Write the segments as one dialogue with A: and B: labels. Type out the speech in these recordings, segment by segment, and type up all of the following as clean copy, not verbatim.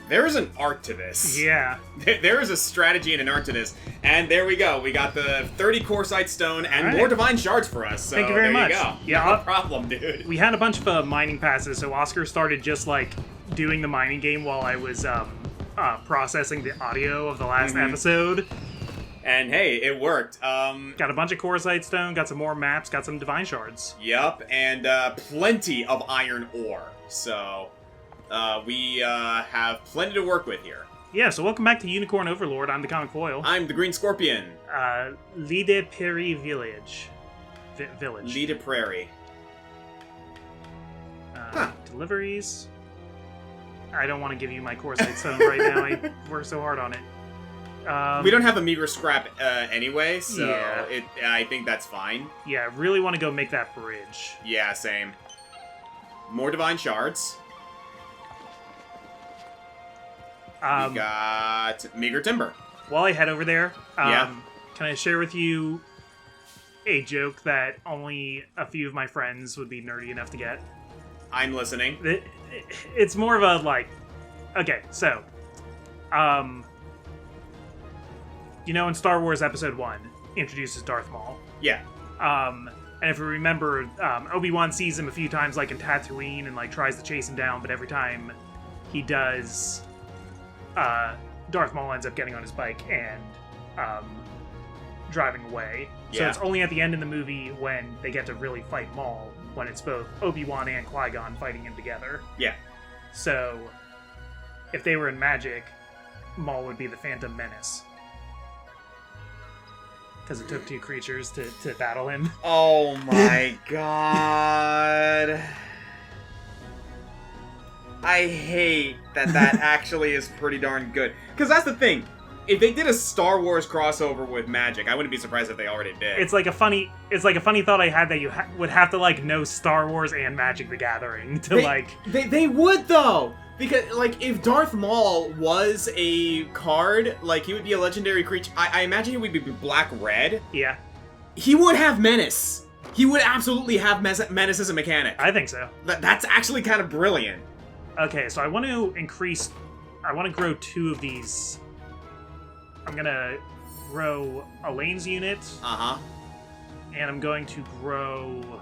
A: There is an art to this.
B: Yeah.
A: There is a strategy and an art to this. And there we go. We got the 30 core sight stone and more divine shards for us. So
B: thank you very much.
A: There you go.
B: Yeah,
A: no problem, dude.
B: We had a bunch of mining passes, so Oscar started just like doing the mining game while I was processing the audio of the last episode.
A: And hey, it worked.
B: Got a bunch of core sight stone, got some more maps, got some divine shards.
A: Yep, and plenty of iron ore. So we have plenty to work with here.
B: Yeah, so welcome back to Unicorn Overlord. I'm the Comic Foil.
A: I'm the Green Scorpion.
B: Lide Prairie Village. Village.
A: Lide Prairie.
B: Deliveries. I don't want to give you my core sight stone right now. I worked so hard on it.
A: We don't have a meager scrap anyway, so
B: yeah.
A: I think that's fine.
B: Yeah, I really want to go make that bridge.
A: Yeah, same. More divine shards. We got meager timber.
B: While I head over there,
A: yeah.
B: Can I share with you a joke that only a few of my friends would be nerdy enough to get?
A: I'm listening.
B: It's more of a, like... Okay, so... You know, in Star Wars Episode 1, introduces Darth Maul.
A: Yeah.
B: And if you remember, Obi-Wan sees him a few times, like, in Tatooine, and, like, tries to chase him down, but every time he does... Darth Maul ends up getting on his bike and driving away. So
A: Yeah.
B: it's only at the end of the movie when they get to really fight Maul, when it's both Obi-Wan and Qui-Gon fighting him together.
A: Yeah.
B: So, if they were in magic, Maul would be the Phantom Menace. Because it took two creatures to battle him.
A: Oh my god. I hate that actually is pretty darn good. Because that's the thing. If they did a Star Wars crossover with magic, I wouldn't be surprised if they already did.
B: It's like a funny thought I had that you would have to like know Star Wars and Magic the Gathering to
A: They would though, because like if Darth Maul was a card, like he would be a legendary creature. I imagine he would be black-red.
B: Yeah.
A: He would have menace. He would absolutely have menace as a mechanic.
B: I think so.
A: That's actually kind of brilliant.
B: Okay, so I want to grow 2 of these. I'm gonna grow Elaine's unit.
A: Uh-huh.
B: And I'm going to grow...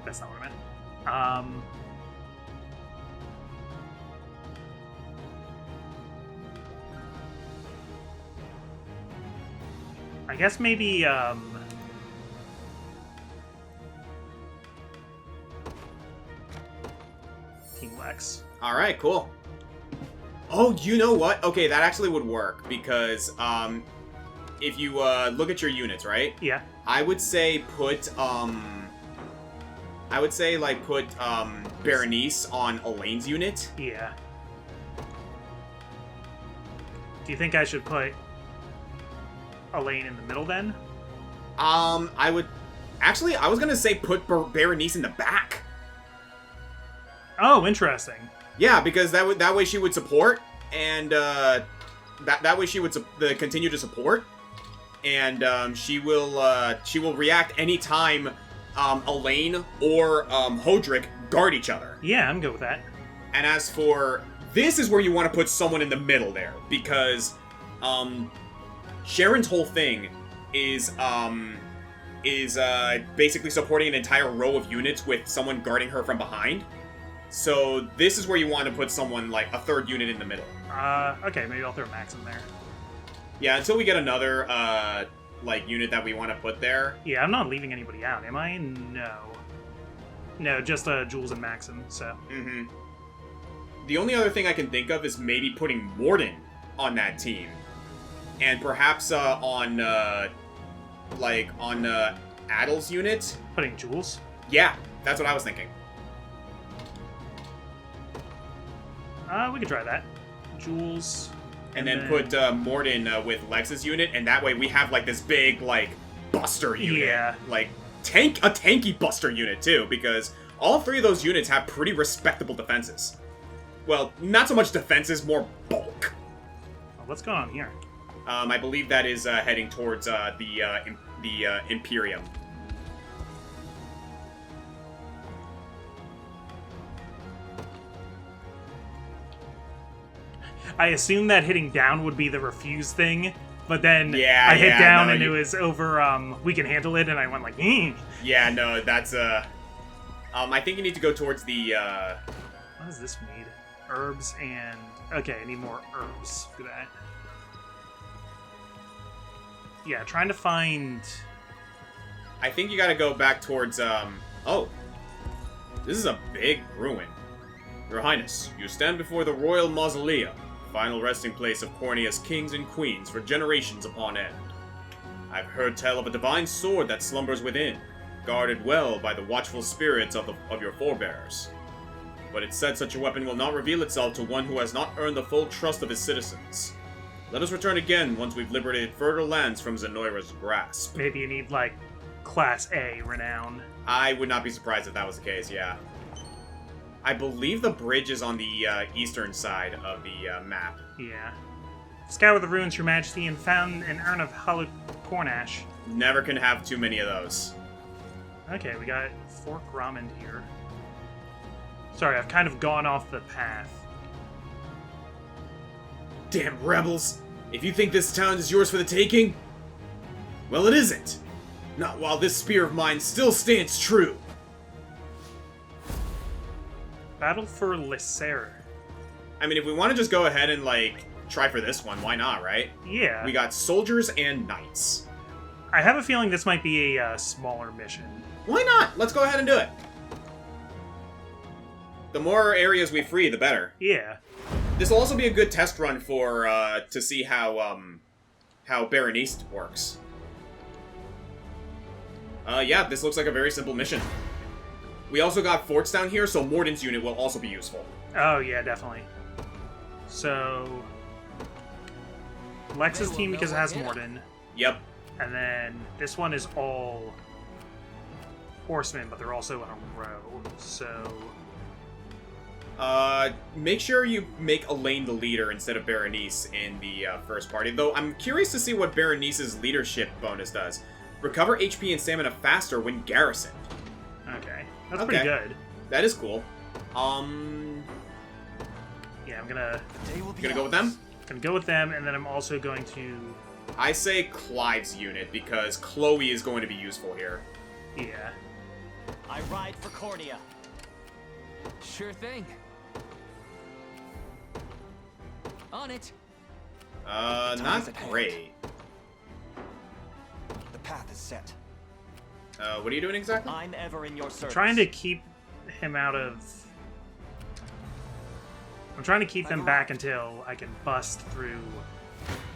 B: That's not what I meant. I guess maybe, Team Lex.
A: Alright, cool. Oh, you know what? Okay, that actually would work, because, if you, look at your units, right?
B: Yeah.
A: I would say put, Berenice on Elaine's unit.
B: Yeah. Do you think I should put Elaine in the middle, then?
A: I would... Actually, I was gonna say put Berenice in the back.
B: Oh, interesting.
A: Yeah, because that way she would support, and that way she would continue to support, and she will react anytime Elaine or Hodrick guard each other.
B: Yeah, I'm good with that.
A: And as for this, is where you want to put someone in the middle there, because Sharon's whole thing is basically supporting an entire row of units with someone guarding her from behind. So this is where you want to put someone, like, a third unit in the middle.
B: Okay, maybe I'll throw Max in there.
A: Yeah, until we get another, unit that we want to put there.
B: Yeah, I'm not leaving anybody out, am I? No. No, just, Jules and Maxim, so.
A: Mm-hmm. The only other thing I can think of is maybe putting Morden on that team. And perhaps, on Adel's unit.
B: Putting Jules?
A: Yeah, that's what I was thinking.
B: We could try that. Jules.
A: And then put Morden with Lex's unit, and that way we have, like, this big, like, buster unit.
B: Yeah.
A: Like, a tanky buster unit, too, because all 3 of those units have pretty respectable defenses. Well, not so much defenses, more bulk.
B: Oh, what's going on here?
A: I believe that is heading towards the Imperium.
B: I assumed that hitting down would be the refuse thing, but then
A: Yeah,
B: I hit
A: yeah,
B: down
A: no,
B: and
A: you-
B: it was over, we can handle it, and I went like,
A: Yeah, no, that's, I think you need to go towards the,
B: What does this need? Herbs and... Okay, I need more herbs for that. Yeah, trying to find...
A: I think you gotta go back towards, oh. This is a big ruin. Your Highness, you stand before the Royal Mausoleum, final resting place of Cornea's kings and queens for generations upon end. I've heard tell of a divine sword that slumbers within, guarded well by the watchful spirits of your forebears. But it's said such a weapon will not reveal itself to one who has not earned the full trust of his citizens. Let us return again once we've liberated further lands from Zenoira's grasp.
B: Maybe you need, like, Class A renown.
A: I would not be surprised if that was the case, yeah. I believe the bridge is on the eastern side of the map.
B: Yeah. Scoured the ruins, Your Majesty, and found an urn of hollowed corn ash.
A: Never can have too many of those.
B: Okay, we got fork ramen here. Sorry, I've kind of gone off the path.
A: Damn rebels! If you think this town is yours for the taking, well, it isn't. Not while this spear of mine still stands true.
B: Battle for Lysair.
A: I mean, if we want to just go ahead and, like, try for this one, why not, right?
B: Yeah.
A: We got soldiers and knights.
B: I have a feeling this might be a smaller mission.
A: Why not? Let's go ahead and do it. The more areas we free, the better.
B: Yeah.
A: This will also be a good test run for, to see how Berenice works. Yeah, this looks like a very simple mission. We also got forts down here, so Morden's unit will also be useful.
B: Oh, yeah, definitely. So... Lex's team, because it has Morden.
A: Yep.
B: And then this one is all horsemen, but they're also in a row, so...
A: Make sure you make Elaine the leader instead of Berenice in the first party. Though I'm curious to see what Berenice's leadership bonus does. Recover HP and stamina faster when garrisoned.
B: Okay. That's pretty good.
A: That is cool.
B: Yeah, I'm gonna...
A: You gonna go with them?
B: Gonna go with them, and then I'm also going to...
A: I say Clive's unit, because Chloe is going to be useful here.
B: Yeah.
C: I ride for Cornea.
D: Sure thing. On it.
A: Not great.
C: The path is set.
A: What are you doing exactly?
C: I'm ever in your service.
B: Trying to keep him out of... I'm trying to keep them back until I can bust through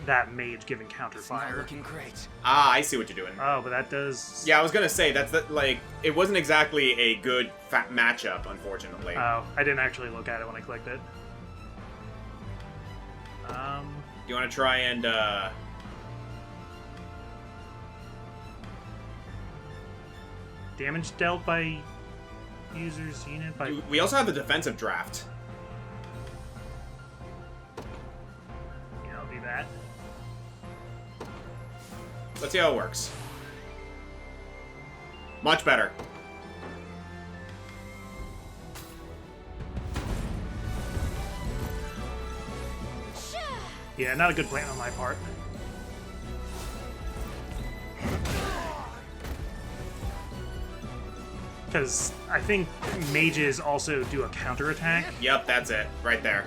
B: that mage giving
D: It's not
B: counterfire.
D: looking great.
A: Ah, I see what you're doing.
B: Oh, but that does...
A: Yeah, I was gonna say, like, it wasn't exactly a good matchup, unfortunately.
B: Oh, I didn't actually look at it when I clicked it.
A: Do you want to try and,
B: Damage dealt by user's unit by...
A: We also have the defensive draft.
B: Yeah, I'll do that.
A: Let's see how it works. Much better.
B: Yeah, not a good plan on my part. Because I think mages also do a counterattack.
A: Yep, that's it. Right there.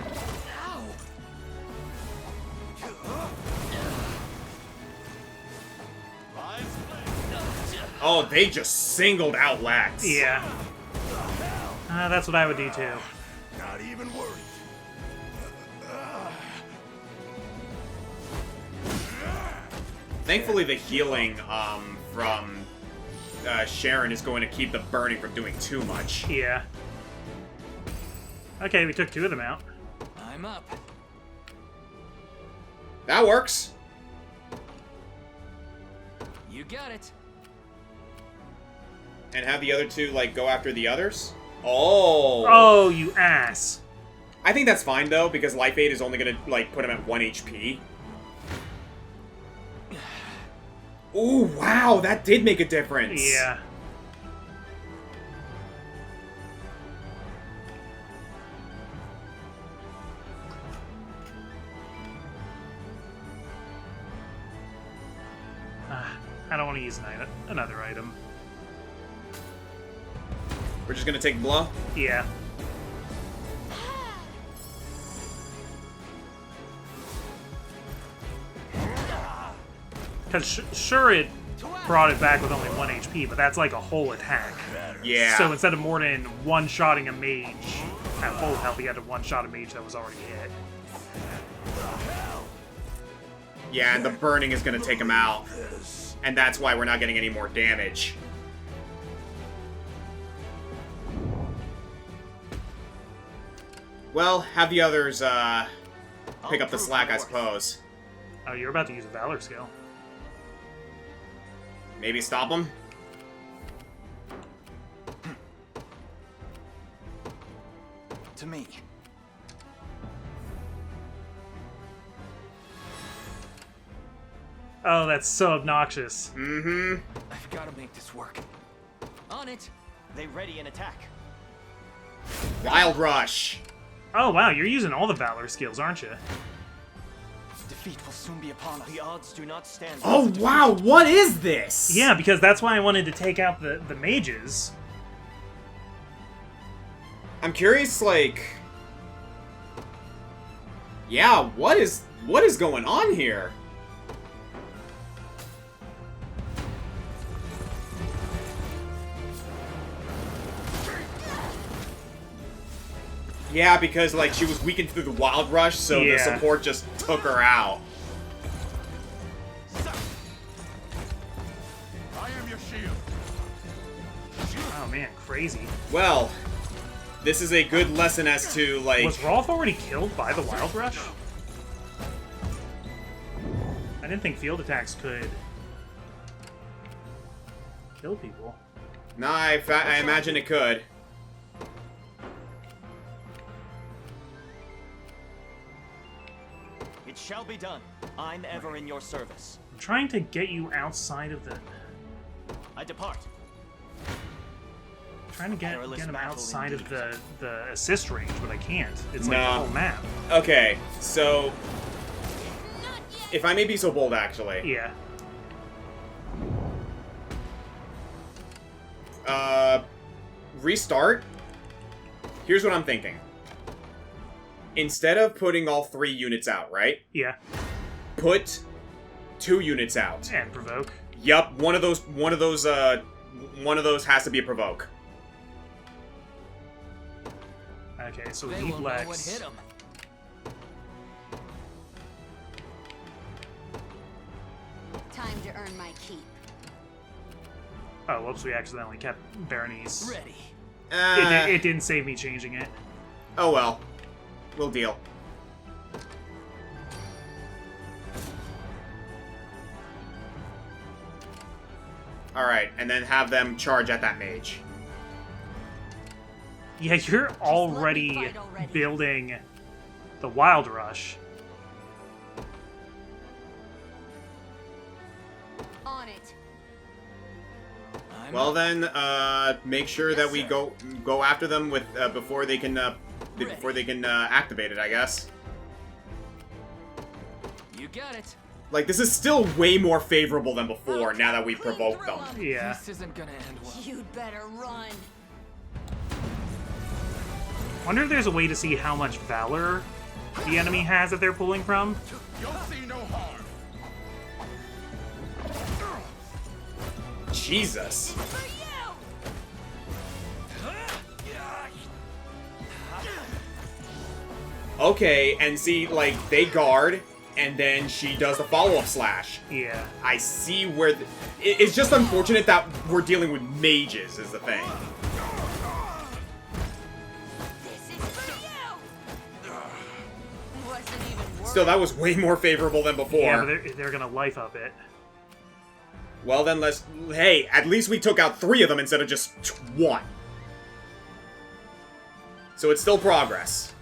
A: Oh, they just singled out Lax.
B: Yeah. That's what I would do too.
C: Not even worried.
A: Thankfully, the healing from Sharon is going to keep the burning from doing too much.
B: Yeah. Okay, we took two of them out.
D: I'm up.
A: That works.
D: You got it.
A: And have the other two, like, go after the others? Oh.
B: Oh, you ass.
A: I think that's fine, though, because Life Aid is only going to, like, put him at 1 HP. Ooh, wow, that did make a difference.
B: Yeah. I don't want to use another item.
A: We're just gonna take blow?
B: Yeah. Because sure, it brought it back with only 1 HP, but that's like a whole attack.
A: Yeah.
B: So instead of more than one-shotting a mage at full health, he had to one-shot a mage that was already hit.
A: Yeah, and the burning is gonna take him out. And that's why we're not getting any more damage. Well, have the others, pick up the slack, I suppose.
B: Oh, you're about to use a Valor skill.
A: Maybe stop them?
C: To me.
B: Oh, that's so obnoxious.
A: Mm-hmm.
D: I've got to make this work. On it.
C: They ready an attack.
A: Wild Rush.
B: Oh, wow, you're using all the Valor skills, aren't you?
C: Defeat will soon be upon us. The odds do not stand.
A: Oh, wow, what is this?
B: Yeah, because that's why I wanted to take out the mages.
A: I'm curious, like... Yeah, what is going on here? Yeah, because, like, she was weakened through the Wild Rush, so the
B: Yeah.
A: support just took her out.
C: I am your shield.
B: Oh, man, crazy.
A: Well, this is a good lesson as to, like...
B: Was Rolf already killed by the Wild Rush? I didn't think field attacks could kill people.
A: No, I imagine it could.
C: It shall be done. I'm ever in your service.
B: I'm trying to get you outside of the...
C: I depart.
B: Trying to get
C: Perilous
B: him
C: battle
B: outside of
C: indeed.
B: the assist range, but I can't. It's like the
A: No.
B: whole map.
A: Okay, so... If I may be so bold, actually.
B: Yeah.
A: Restart? Here's what I'm thinking. Instead of putting all 3 units out, right?
B: Yeah.
A: Put 2 units out.
B: And provoke.
A: Yup, one of those has to be a provoke.
B: Okay, so
D: They
B: leave
D: will know what
B: Lex.
D: hit 'em.
E: Time to earn my keep.
B: Oh, whoops, we accidentally kept Berenice.
D: Ready.
B: It didn't save me changing it.
A: Oh well. We'll deal. Alright, and then have them charge at that mage.
B: Yeah, you're
E: let me
B: already
E: fight already.
B: building the Wild Rush.
E: On it.
D: I'm
A: Well
D: up.
A: then, make sure that we
D: sir.
A: go after them with before they can activate it, I guess.
D: You got it.
A: Like, this is still way more favorable than before now that we've provoked them.
B: Yeah.
D: This isn't gonna end well.
E: You'd better run.
B: Wonder if there's a way to see how much Valor the enemy has that they're pulling from.
C: You'll see no harm.
A: Jesus.
E: For you!
A: Okay, and see, like, they guard, and then she does the follow-up slash.
B: Yeah.
A: I see where... It's just unfortunate that we're dealing with mages, is the thing.
E: This is for you! Wasn't even worth
A: Still, that was way more favorable than before.
B: Yeah, but they're gonna life up it.
A: Well, then let's... Hey, at least we took out 3 of them instead of just 1. So it's still progress.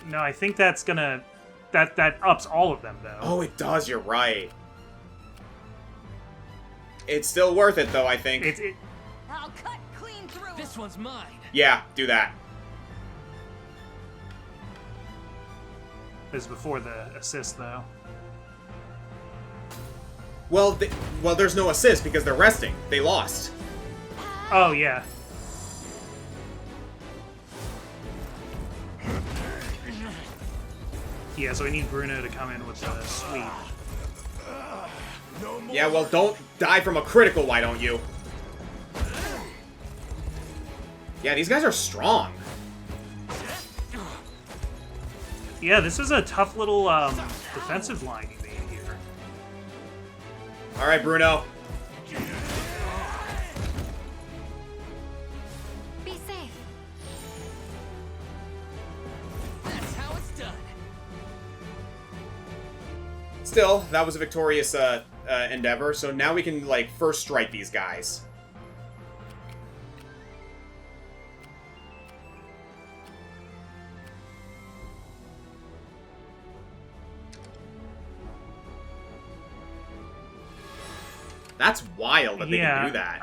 B: No, I think that's gonna... That ups all of them, though.
A: Oh, it does, you're right. It's still worth it, though, I think.
E: I'll cut clean through.
D: This one's mine.
A: Yeah, do that.
B: This is before the assist, though.
A: Well, well, there's no assist because they're resting. They lost.
B: Oh, yeah. Yeah, so we need Bruno to come in with the sweep.
A: Yeah, well, don't die from a critical, why don't you? Yeah, these guys are strong.
B: Yeah, this is a tough little defensive line you made here.
A: Alright, Bruno.
E: Be safe.
D: That's how it's done.
A: Still, that was a victorious endeavor, so now we can, like, first strike these guys. That's wild that they can do that.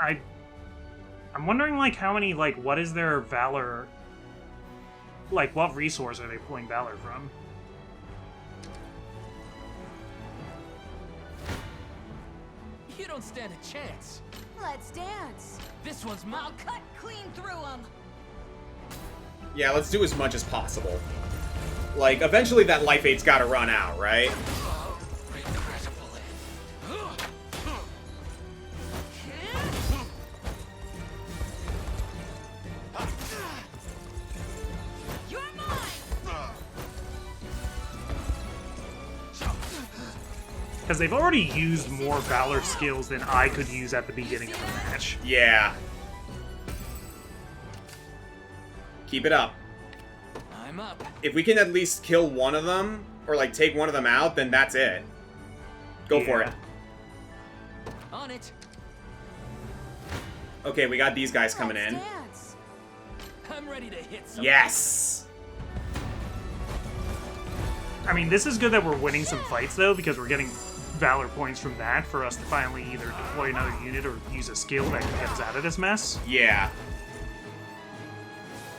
B: I'm wondering, like, how many, like, what is their Valor... Like, what resource are they pulling Valor from?
D: You don't stand a chance.
E: Let's dance.
D: This one's
E: I'll
D: mine.
E: cut clean through them.
A: Yeah, let's do as much as possible. Like, eventually that life aid's gotta run out, right?
E: You're mine.
B: Because they've already used more Valor skills than I could use at the beginning of the match.
A: Yeah. Keep it up.
D: I'm up.
A: If we can at least kill one of them, or, like, take one of them out, then that's it. Go for it.
B: Yeah.
D: On it.
A: Okay, we got these guys coming in.
E: Let's dance.
D: I'm ready to hit something.
A: Yes!
B: I mean, this is good that we're winning some fights, though, because we're getting Valor points from that for us to finally either deploy another unit or use a skill that can get us out of this mess.
A: Yeah.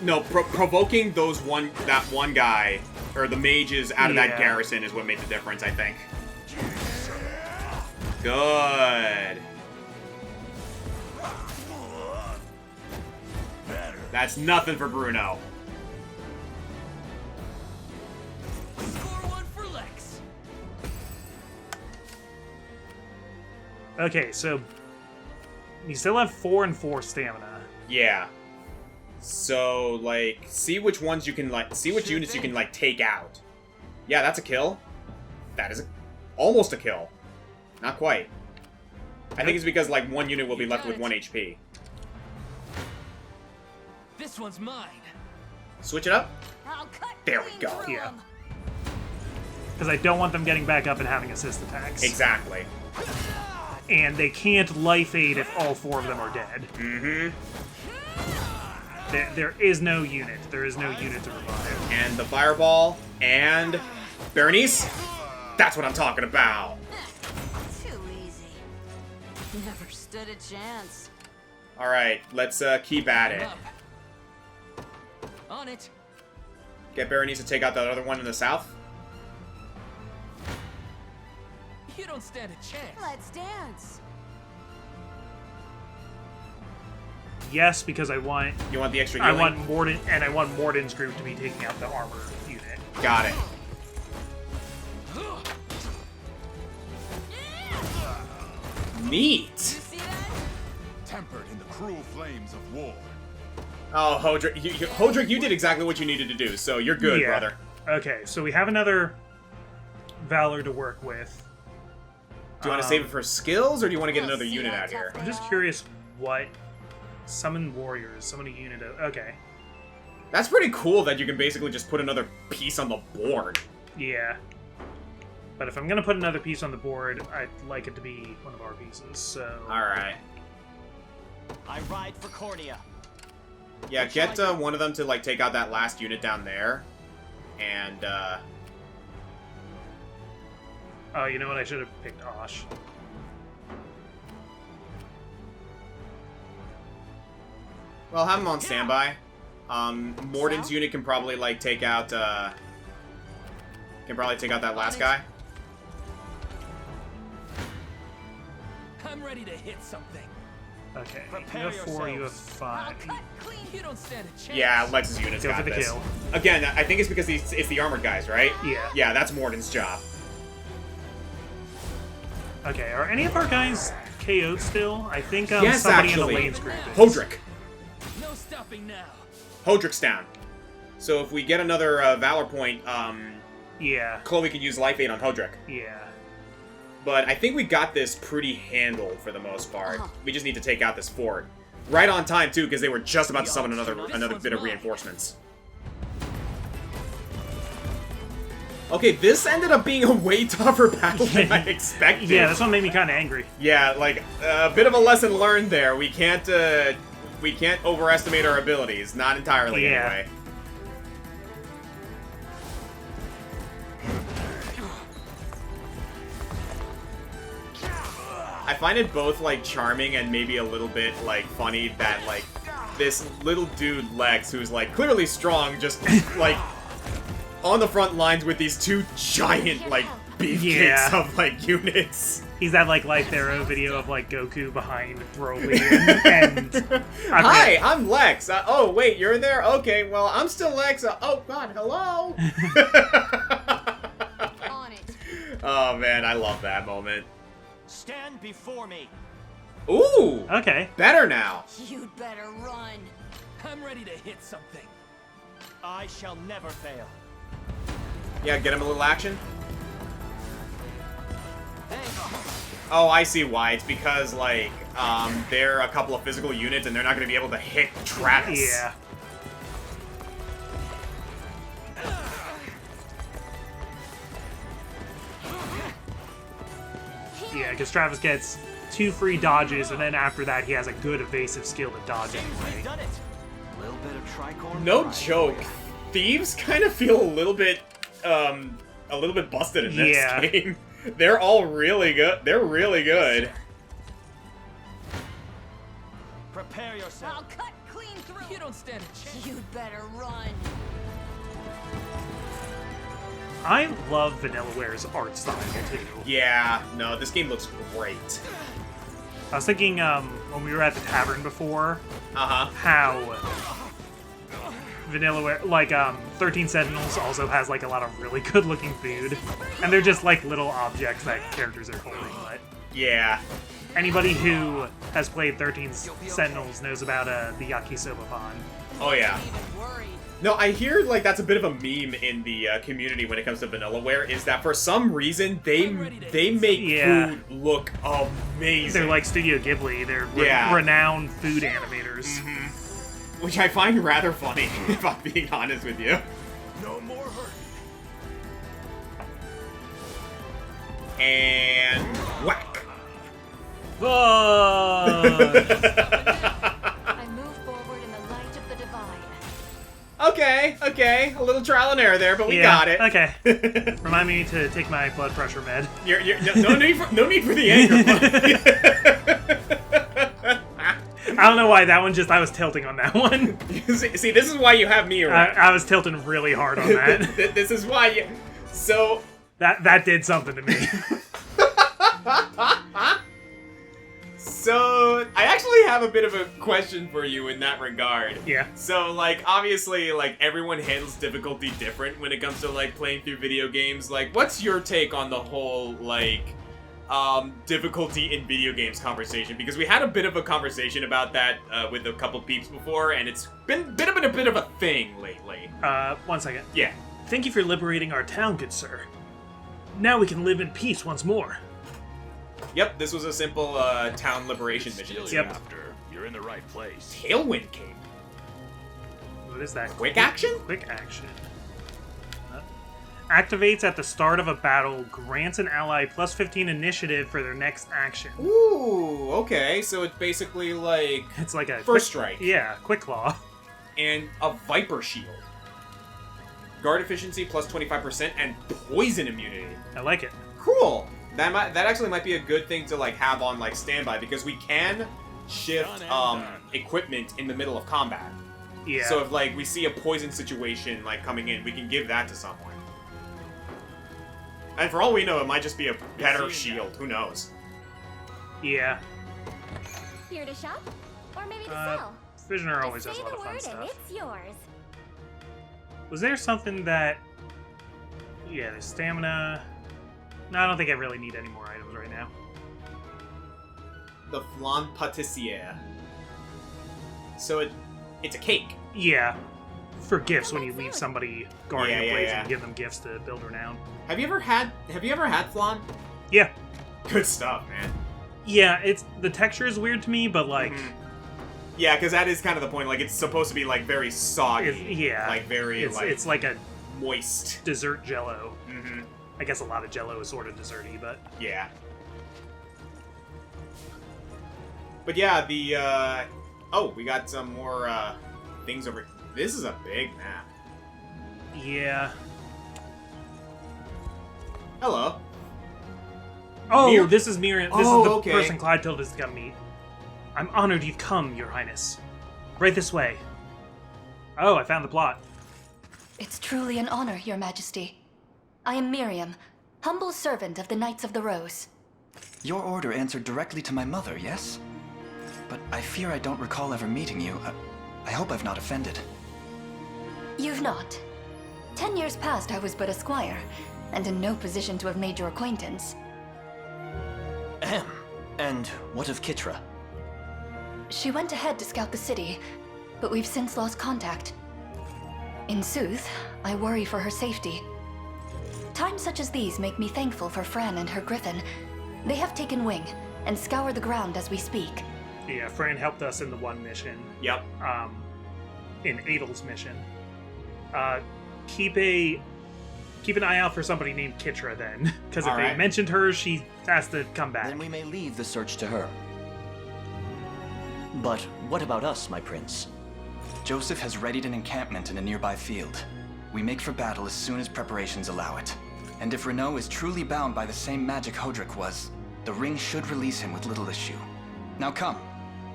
A: No, provoking that one guy, or the mages out of that
B: Yeah.
A: garrison is what made the difference, I think. Good. That's nothing for Bruno.
D: Score one for Lex.
B: Okay, so you still have 4 and 4 stamina.
A: Yeah. So, like, see which ones you can, like, see which units you can, like, take out. Yeah, that's a kill. That is almost a kill. Not quite. I think it's because, like, one unit will be left with 1 HP.
D: This one's mine.
A: Switch it up.
E: I'll cut
A: There we
E: clean
A: go.
E: through
B: Yeah.
E: 'em.
B: Because I don't want them getting back up and having assist attacks.
A: Exactly.
B: And they can't life aid if all 4 of them are dead.
A: Mm-hmm.
B: There is no unit. There is no unit to revive.
A: And the fireball, and Berenice. That's what I'm talking about.
E: Too easy. Never stood a chance.
A: All right, let's keep at
D: I'm
A: it.
D: up. On it.
A: Get Berenice to take out that other one in the south.
D: You don't stand a chance.
E: Let's dance.
B: Yes, because I want
A: You want the extra
B: I
A: healing?
B: want Morden, and I want Morden's group to be taking out the armor unit.
A: Got it. Neat.
E: You see that?
F: Tempered in the cruel flames of war.
A: Oh, Hodrick, you did exactly what you needed to do, so you're good,
B: Yeah.
A: brother.
B: Okay, so we have another Valor to work with.
A: Do you want to save it for skills, or do you want to get another unit out here?
B: I'm just curious what... Summon warriors, summon a unit of... Okay.
A: That's pretty cool that you can basically just put another piece on the board.
B: Yeah. But if I'm gonna put another piece on the board, I'd like it to be one of our pieces, so...
A: Alright.
C: I ride for Cornea.
A: Yeah, get one of them to, like, take out that last unit down there. And,
B: Oh, you know what? I should have picked Osh.
A: well, have him on standby. Morden's unit can probably, like, take out, that last guy.
D: I'm ready to hit something.
B: Okay, you
C: Prepare
B: have 4, you have
C: yourselves.
B: 5.
E: I'll cut clean.
D: You don't stand a chance.
A: Yeah, Lex's unit's
B: Go
A: got
B: for the
A: this.
B: kill.
A: Again, I think it's because it's the armored guys, right?
B: Yeah.
A: Yeah, that's Morden's job.
B: Okay, are any of our guys KO'd still? I think
A: Yes,
B: somebody
A: actually.
B: in the lanes group is.
A: Hodrick.
D: No stopping now.
A: Hodrick's down. So if we get another Valor point,
B: Yeah,
A: Chloe can use Life Aid on Hodrick.
B: yeah.
A: But I think we got this pretty handled for the most part. We just need to take out this fort. Right on time, too, because they were just about to summon another bit of reinforcements. Okay, this ended up being a way tougher battle than I expected.
B: Yeah, this one made me kind of angry.
A: Yeah, like, a bit of a lesson learned there. We can't overestimate our abilities. Not entirely,
B: Yeah.
A: anyway. I find it both, like, charming and maybe a little bit, like, funny that, like, this little dude, Lex, who's, like, clearly strong, just, like, on the front lines with these two giant, like, beefcakes
B: Yeah.
A: of, like, units.
B: He's that like Life Arrow video of like Goku behind Broly and
A: Hi, I'm Lex. Oh, wait, you're there? Okay, well, I'm still Lex. Oh, God, hello?
E: On it.
A: Oh, man, I love that moment.
C: Stand before me.
A: Ooh!
B: Okay.
A: Better now.
E: You'd better run.
D: I'm ready to hit something.
C: I shall never fail.
A: Yeah, get him a little action. Oh, I see why. It's because, like, they're a couple of physical units and they're not going to be able to hit Travis.
B: Yeah. Yeah, because Travis gets 2 free dodges, and then after that, he has a good evasive skill to dodge anyway.
C: We've done it. A little bit of tricorn.
A: No
C: pride.
A: joke. Thieves kind of feel a little bit busted in this
B: Yeah.
A: game. They're all really good. They're really good.
C: Prepare
E: I'll
C: yourself.
E: cut clean through.
D: You don't stand a chance.
E: You'd better run.
B: I love Vanillaware's art style, too.
A: Yeah, no, this game looks great.
B: I was thinking, when we were at the tavern before,
A: Uh-huh.
B: how Vanillaware, like, 13 Sentinels also has, like, a lot of really good-looking food. And they're just, like, little objects that characters are holding, but
A: Yeah.
B: anybody who has played 13 Sentinels knows about, the Yakisoba Pond.
A: Oh, yeah.
E: Even worried.
A: No, I hear, like, that's a bit of a meme in the community when it comes to Vanillaware, is that for some reason, they make
B: Yeah.
A: food look amazing.
B: They're like Studio Ghibli. They're
A: Yeah.
B: renowned food animators.
A: Which I find rather funny, if I'm being honest with you.
F: No more hurt.
A: And whack.
B: Whoa!
E: I move forward in the light of the divine.
A: Okay, a little trial and error there, but we
B: Yeah,
A: got it.
B: Okay. Remind me to take my blood pressure med.
A: No need for the anger.
B: I don't know why that one I was tilting on that one.
A: See, this is why you have me around.
B: I was tilting really hard on that.
A: This is why you. So.
B: That did something to me.
A: So, I actually have a bit of a question for you in that regard.
B: Yeah.
A: So, like, obviously, like, everyone handles difficulty different when it comes to, like, playing through video games. Like, what's your take on the whole, like, difficulty in video games conversation? Because we had a bit of a conversation about that with a couple peeps before, and it's been a bit of a thing lately.
B: 1 second.
A: Yeah.
B: Thank you for liberating our town, good sir. Now we can live in peace once more.
A: Yep, this was a simple town liberation mission.
F: Still
B: Yep.
F: after. You're in the right place.
A: Tailwind Cape.
B: What is that?
A: Quick action?
B: Quick action. Activates at the start of a battle, grants an ally plus 15 initiative for their next action.
A: Ooh, okay. So it's basically like
B: It's like a
A: First Strike.
B: Yeah, quick claw.
A: and a Viper Shield. Guard efficiency plus 25% and poison immunity.
B: I like it.
A: Cool. That actually might be a good thing to like have on like standby because we can shift equipment in the middle of combat.
B: Yeah.
A: So if like we see a poison situation like coming in, we can give that to someone. And for all we know, it might just be a better shield. Who knows?
B: Yeah.
E: Here to shop? Or maybe to sell?
B: Visioner always
E: Just
B: has a
E: say
B: lot
E: the
B: of fun
E: word and
B: stuff.
E: it's yours.
B: Was there something that... Yeah, there's stamina... No, I don't think I really need any more items right now.
A: The flan pâtissière. So it's a cake.
B: Yeah. For gifts when you leave somebody guarding a place
A: yeah.
B: and give them gifts to build renown.
A: Have you ever had flan?
B: Yeah.
A: Good stuff, man.
B: Yeah, the texture is weird to me, but like...
A: Yeah, because that is kind of the point. Like, it's supposed to be, like, very soggy.
B: Yeah.
A: Like, very,
B: it's like a
A: moist.
B: dessert jello.
A: Mm-hmm.
B: I guess a lot of jello is sort of desserty, but...
A: Yeah. But yeah, oh, we got some more, things over... This is a big map.
B: Yeah.
A: Hello.
B: Oh, this is Miriam. This is the
A: okay.
B: person Clyde told us to come meet. I'm honored you've come, Your Highness. Right this way. Oh, I found the plot.
G: It's truly an honor, Your Majesty. I am Miriam, humble servant of the Knights of the Rose.
C: Your order answered directly to my mother, yes? But I fear I don't recall ever meeting you. I hope I've not offended.
G: You've not. 10 years past, I was but a squire, and in no position to have made your acquaintance.
C: Ahem. And what of Kitra?
G: She went ahead to scout the city, but we've since lost contact. In sooth, I worry for her safety. Times such as these make me thankful for Fran and her griffin. They have taken wing, and scour the ground as we speak.
B: Yeah, Fran helped us in the one mission.
A: Yep.
B: In Adel's mission. Keep an eye out for somebody named Kitra then, because if they mentioned her, she has to come back.
C: Then we may leave the search to her. But what about us, my prince? Joseph has readied an encampment in a nearby field. We make for battle as soon as preparations allow it. And if Renaud is truly bound by the same magic Hodrick was, the ring should release him with little issue. Now come.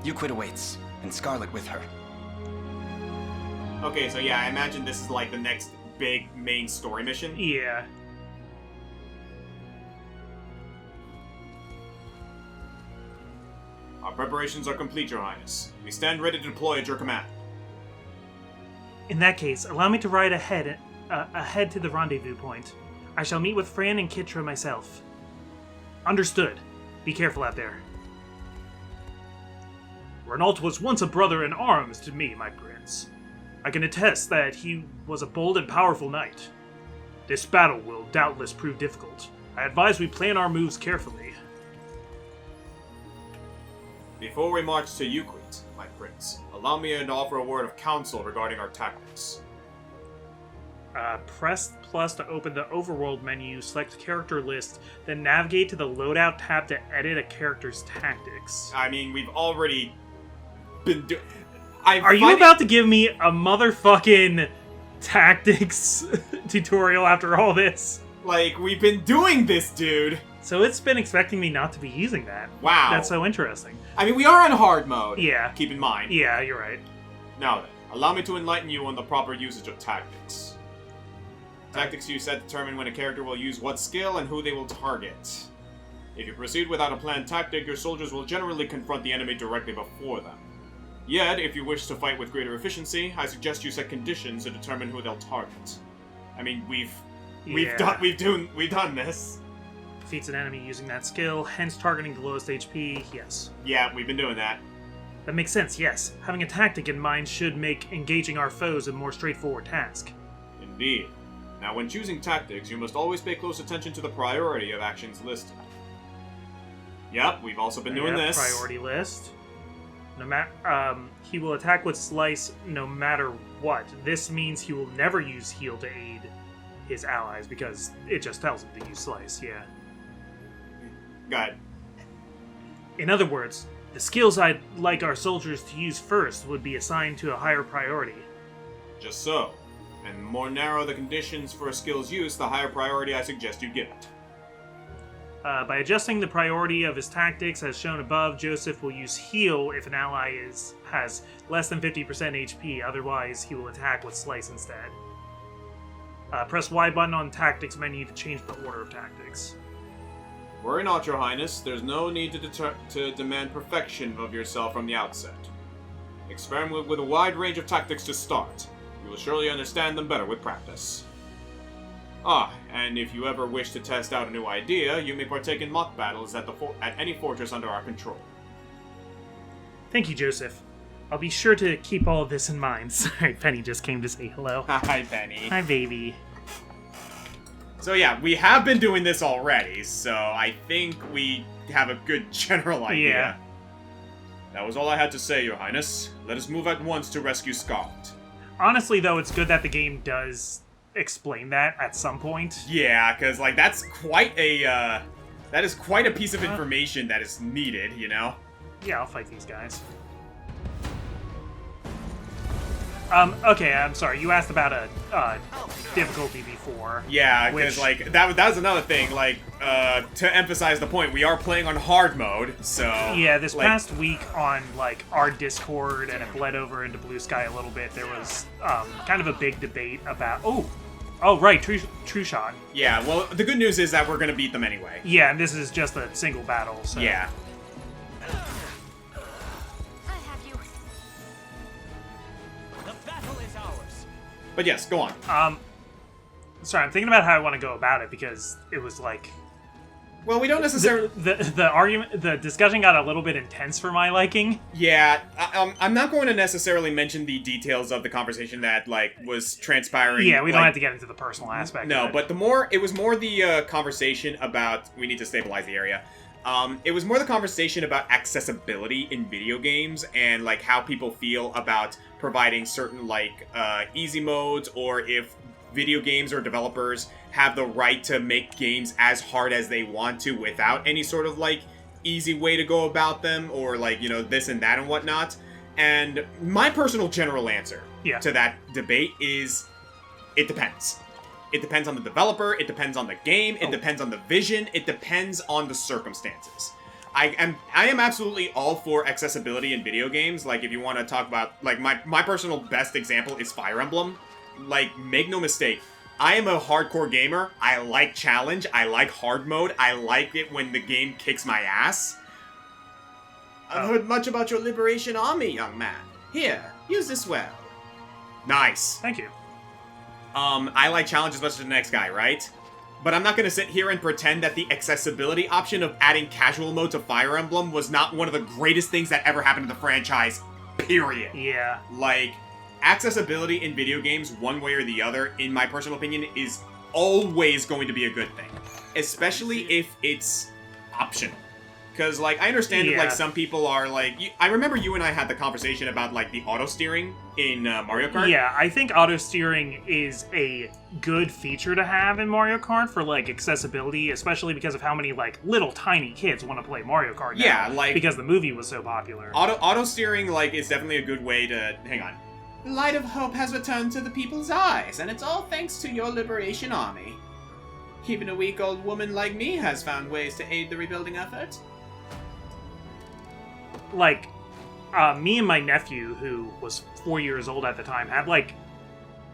C: Euclid awaits, and Scarlet with her.
A: Okay, so yeah, I imagine this is like the next big main story mission.
B: Yeah.
A: Our preparations are complete, Your Highness. We stand ready to deploy at your command.
B: In that case, allow me to ride ahead to the rendezvous point. I shall meet with Fran and Kitra myself. Understood. Be careful out there. Renault was once a brother in arms to me, my prince. I can attest that he was a bold and powerful knight. This battle will doubtless prove difficult. I advise we plan our moves carefully.
A: Before we march to Euclid, my prince, allow me to offer a word of counsel regarding our tactics.
B: Press plus to open the Overworld menu, select character list, then navigate to the loadout tab to edit a character's tactics.
A: I mean, we've already been doing...
B: Are you about to give me a motherfucking tactics tutorial after all this?
A: Like, we've been doing this, dude!
B: So it's been expecting me not to be using that.
A: Wow.
B: That's so interesting.
A: I mean, we are on hard mode.
B: Yeah.
A: Keep in mind.
B: Yeah, you're right.
A: Now then, allow me to enlighten you on the proper usage of tactics. Tactics you set determine when a character will use what skill and who they will target. If you proceed without a planned tactic, your soldiers will generally confront the enemy directly before them. Yet, if you wish to fight with greater efficiency, I suggest you set conditions to determine who they'll target. I mean, we've done this.
B: Defeats an enemy using that skill, hence targeting the lowest HP, yes.
A: Yeah, we've been doing that.
B: That makes sense, yes. Having a tactic in mind should make engaging our foes a more straightforward task.
A: Indeed. Now, when choosing tactics, you must always pay close attention to the priority of actions listed. Yep, we've also been doing this.
B: Priority list. He will attack with Slice no matter what. This means he will never use Heal to aid his allies, because it just tells him to use Slice, yeah.
A: Good.
B: In other words, the skills I'd like our soldiers to use first would be assigned to a higher priority.
A: Just so. And the more narrow the conditions for a skill's use, the higher priority I suggest you give it.
B: By adjusting the priority of his tactics as shown above, Joseph will use Heal if an ally has less than 50% HP, otherwise he will attack with Slice instead. Press Y button on Tactics menu to change the order of tactics.
A: Worry not, Your Highness. There's no need to demand perfection of yourself from the outset. Experiment with a wide range of tactics to start. You will surely understand them better with practice. And if you ever wish to test out a new idea, you may partake in mock battles at any fortress under our control.
B: Thank you, Joseph. I'll be sure to keep all of this in mind. Sorry, Penny just came to say hello.
A: Hi, Penny.
B: Hi, baby.
A: So yeah, we have been doing this already, so I think we have a good general idea.
B: Yeah.
A: That was all I had to say, Your Highness. Let us move at once to rescue Scarlet.
B: Honestly, though, it's good that the game does explain that at some point.
A: Yeah, because, like, that is quite a piece of information that is needed, you know?
B: Yeah, I'll fight these guys. Okay, I'm sorry. You asked about a difficulty before.
A: Yeah, because, like, that was another thing, like, to emphasize the point, we are playing on hard mode, so...
B: Yeah, this
A: like,
B: past week on, like, our Discord, and it bled over into Blue Sky a little bit, there was, kind of a big debate about... Oh, right, True Shot.
A: Yeah, well, the good news is that we're gonna beat them anyway.
B: Yeah, and this is just a single battle, so...
A: Yeah.
E: I have you.
D: The battle is ours.
A: But yes, go on.
B: Sorry, I'm thinking about how I want to go about it, because it was, like...
A: Well, we don't necessarily...
B: The discussion got a little bit intense for my liking.
A: Yeah, I'm not going to necessarily mention the details of the conversation that, like, was transpiring.
B: Yeah, we don't have to get into the personal aspect
A: No,
B: of it.
A: but it was more the conversation about, we need to stabilize the area. It was more the conversation about accessibility in video games and, like, how people feel about providing certain, like, easy modes, or if video games or developers have the right to make games as hard as they want to without any sort of, like, easy way to go about them, or, like, you know, this and that and whatnot. And my personal general answer to that debate is, it depends. It depends on the developer, it depends on the game, it depends on the vision, it depends on the circumstances. I am absolutely all for accessibility in video games. Like, if you want to talk about, like, my personal best example is Fire Emblem. Like, make no mistake, I am a hardcore gamer. I like challenge. I like hard mode. I like it when the game kicks my ass. I've heard much about your Liberation Army, young man. Here, use this well. Nice.
B: Thank you.
A: I like challenge as much as the next guy, right? But I'm not going to sit here and pretend that the accessibility option of adding casual mode to Fire Emblem was not one of the greatest things that ever happened to the franchise, period.
B: Yeah.
A: Like, accessibility in video games, one way or the other, in my personal opinion, is always going to be a good thing. Especially if it's optional. Because, like, I understand that, like, some people are, like... I remember you and I had the conversation about, like, the auto-steering in Mario Kart.
B: Yeah, I think auto-steering is a good feature to have in Mario Kart for, like, accessibility, especially because of how many, like, little tiny kids want to play Mario Kart now.
A: Yeah, like...
B: because the movie was so popular.
A: Auto-steering, like, is definitely a good way to... Hang on. The light of hope has returned to the people's eyes, and it's all thanks to your Liberation Army. Even a weak old woman like me has found ways to aid the rebuilding effort.
B: Like, me and my nephew, who was 4 years old at the time, had, like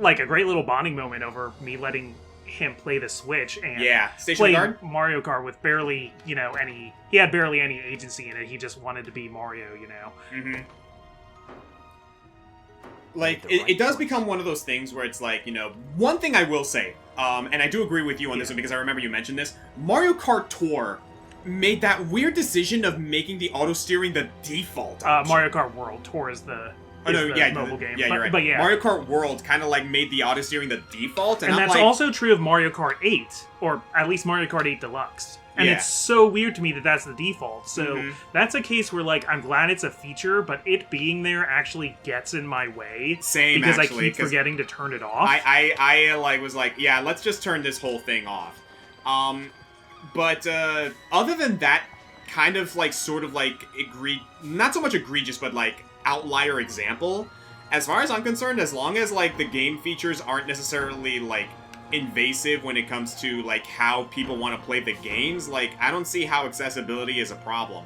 B: a great little bonding moment over me letting him play the Switch and
A: Station
B: play
A: Guard?
B: Mario Kart with barely, he had barely any agency in it. He just wanted to be Mario,
A: Mm-hmm. Like, it does become one of those things where it's like, one thing I will say, and I do agree with you on this one because I remember you mentioned this, Mario Kart Tour made that weird decision of making the auto-steering the default option.
B: Mario Kart World Tour is the mobile game.
A: Yeah, you're right.
B: But yeah.
A: Mario Kart World kind of, like, made the auto-steering the default,
B: and
A: I'm
B: that's
A: like,
B: also true of Mario Kart 8, or at least Mario Kart 8 Deluxe. And it's so weird to me that that's the default. So that's a case where, like, I'm glad it's a feature, but it being there actually gets in my way.
A: Same,
B: because
A: actually,
B: I keep forgetting to turn it off.
A: I was like, yeah, let's just turn this whole thing off. But other than that, kind of, like, sort of, like, not so much egregious, but, like, outlier example, as far as I'm concerned, as long as, like, the game features aren't necessarily, like, invasive when it comes to, like, how people want to play the games, like, I don't see how accessibility is a problem.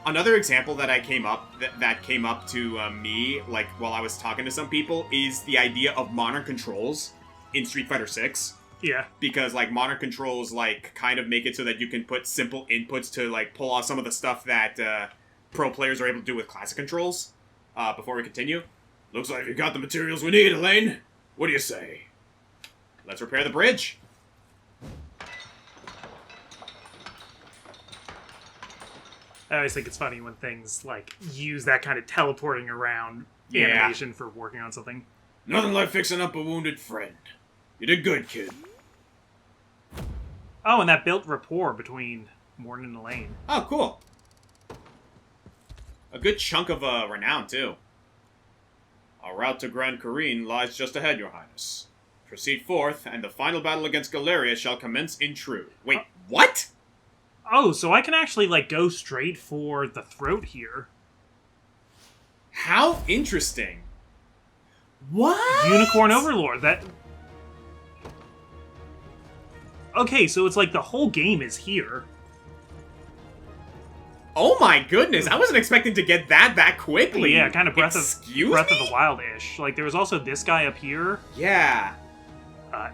A: Another example that came up to me, like, while I was talking to some people, is the idea of modern controls in Street Fighter 6.
B: Yeah.
A: Because, like, modern controls, like, kind of make it so that you can put simple inputs to, like, pull off some of the stuff that pro players are able to do with classic controls. Before we continue, looks like you got the materials we need, Elaine. What do you say? Let's repair the bridge.
B: I always think it's funny when things, like, use that kind of teleporting around
A: Yeah.
B: animation for working on something.
A: Nothing like fixing up a wounded friend. You did good, kid.
B: Oh, and that built rapport between Morton and Elaine.
A: Oh, cool. A good chunk of renown, too. Our route to Grand Corrine lies just ahead, Your Highness. Proceed forth, and the final battle against Galeria shall commence in true. Wait, what?
B: Oh, so I can actually, like, go straight for the throat here.
A: How interesting. What?
B: Unicorn Overlord, that... Okay, so it's like the whole game is here.
A: Oh my goodness, I wasn't expecting to get that quickly.
B: Yeah, kind of Breath of
A: the
B: the Wild-ish. Like, there was also this guy up here.
A: Yeah.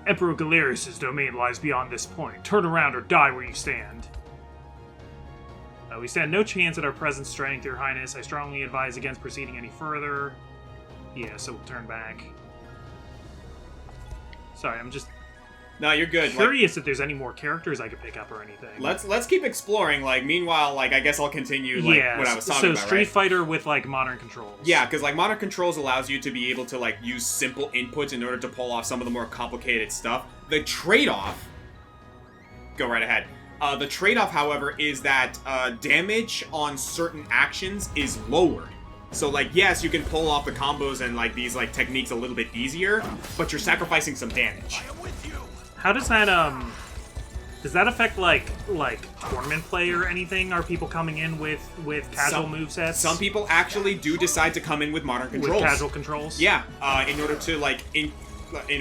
B: Emperor Galerius' domain lies beyond this point. Turn around or die where you stand. We stand no chance at our present strength, Your Highness. I strongly advise against proceeding any further. Yeah, so we'll turn back. Sorry, I'm just
A: No, you're good.
B: curious if there's any more characters I could pick up or anything.
A: Let's keep exploring. Like, meanwhile, like, I guess I'll continue, like, what I was talking about,
B: Street
A: right?
B: Fighter with, like, modern controls.
A: Yeah, because, like, modern controls allows you to be able to, like, use simple inputs in order to pull off some of the more complicated stuff. The trade-off... Go right ahead. The trade-off, however, is that damage on certain actions is lowered. So, like, yes, you can pull off the combos and, like, these, like, techniques a little bit easier, but you're sacrificing some damage.
B: How does that, does that affect, like tournament play or anything? Are people coming in with casual movesets?
A: Some people actually do decide to come in with modern controls.
B: With casual controls?
A: Yeah, in order to, like, in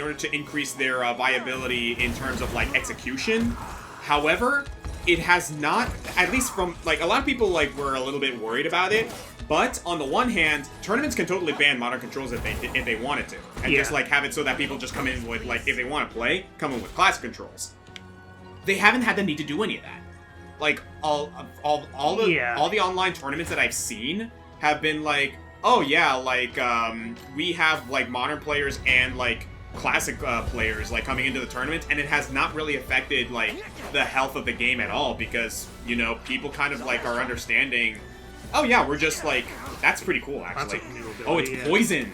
A: order to increase their viability in terms of, like, execution. However, it has not, at least from, like, a lot of people, like, were a little bit worried about it, but on the one hand, tournaments can totally ban modern controls if they wanted to, and just, like, have it so that people just come in with, like, if they want to play, come in with classic controls. They haven't had the need to do any of that. Like, all the online tournaments that I've seen have been like, oh yeah, like, we have, like, modern players and, like, classic players, like, coming into the tournament, and it has not really affected, like, the health of the game at all, because, you know, people kind of, like, are understanding, oh yeah, we're just, like, that's pretty cool, actually. Oh, it's poison!